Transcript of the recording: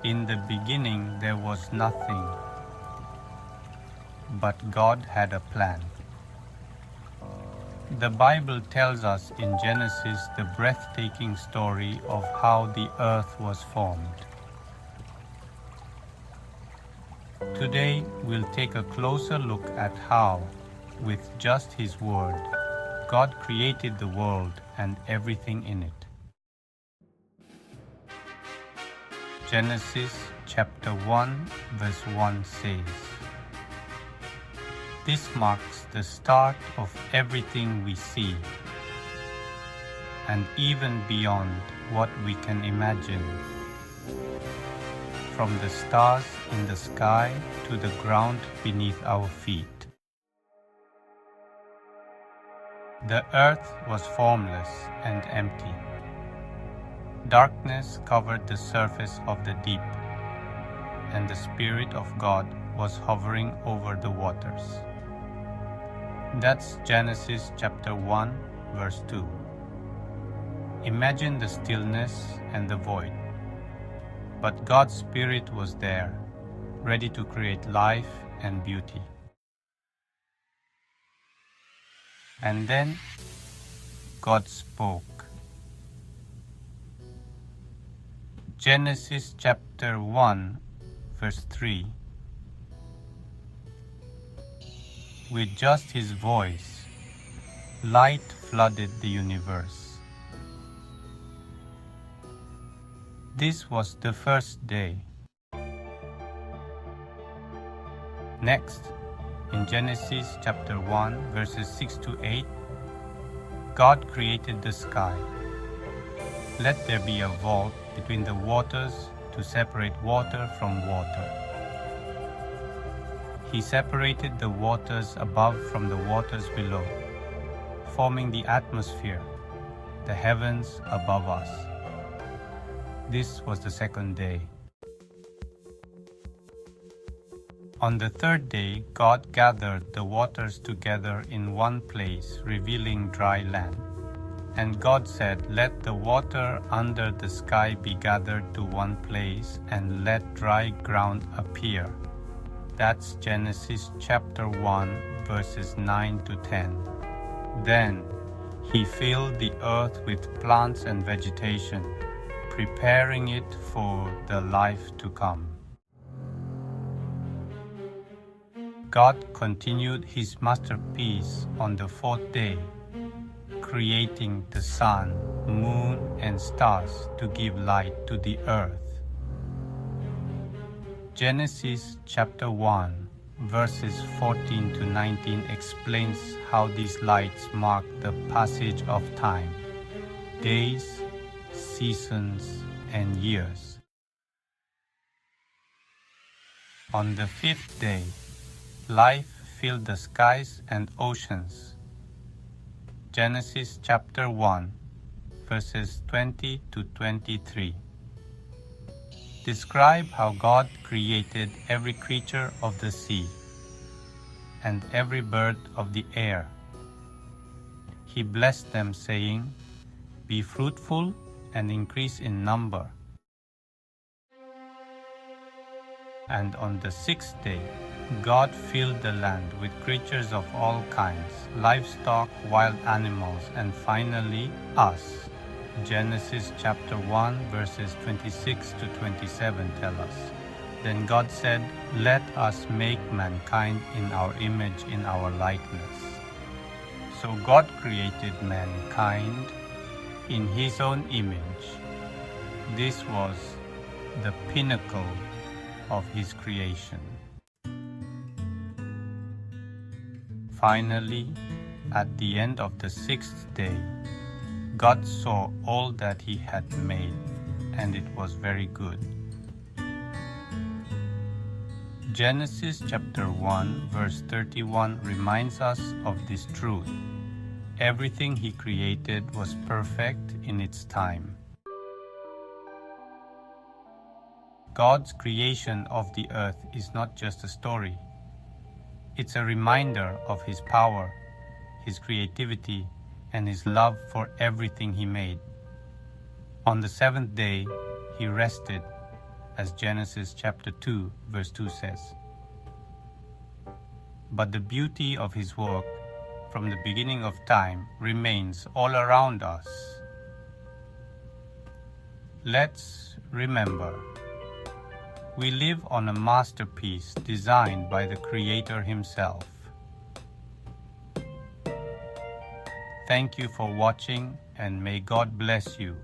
In the beginning there was nothing, but God had a plan. The Bible tells us in Genesis the breathtaking story of how the earth was formed. Today we'll take a closer look at how, with just His Word, God created the world and everything in it. Genesis chapter 1 verse 1 says, "This marks the start of everything we see, and even beyond what we can imagine, from the stars in the sky to the ground beneath our feet." The earth was formless and empty. Darkness covered the surface of the deep, and the Spirit of God was hovering over the waters. That's Genesis chapter 1, verse 2. Imagine the stillness and the void. But God's Spirit was there, ready to create life and beauty. And then God spoke. Genesis chapter 1, verse 3. With just His voice, light flooded the universe. This was the first day. Next, in Genesis chapter 1, verses 6 to 8, God created the sky. Let there be a vault between the waters to separate water from water. He separated the waters above from the waters below, forming the atmosphere, the heavens above us. This was the second day. On the third day, God gathered the waters together in one place, revealing dry land. And God said, "Let the water under the sky be gathered to one place, and let dry ground appear." That's Genesis chapter 1, verses 9 to 10. Then He filled the earth with plants and vegetation, preparing it for the life to come. God continued His masterpiece on the fourth day, creating the sun, moon, and stars to give light to the earth. Genesis chapter 1, verses 14 to 19 explains how these lights mark the passage of time, days, seasons, and years. On the fifth day, life filled the skies and oceans. Genesis chapter 1, verses 20 to 23 describe how God created every creature of the sea and every bird of the air. He blessed them, saying, "Be fruitful and increase in number." And on the sixth day, God filled the land with creatures of all kinds, livestock, wild animals, and finally us. Genesis chapter 1, verses 26 to 27 tell us, "Then God said, Let us make mankind in our image, in our likeness." So God created mankind in His own image. This was the pinnacle of His creation. Finally, at the end of the sixth day, God saw all that He had made, and it was very good. Genesis chapter 1, verse 31 reminds us of this truth. Everything He created was perfect in its time. God's creation of the earth is not just a story. It's a reminder of His power, His creativity, and His love for everything He made. On the seventh day, He rested, as Genesis chapter 2 verse 2 says. But the beauty of His work from the beginning of time remains all around us. Let's remember, we live on a masterpiece designed by the Creator Himself. Thank you for watching, and may God bless you.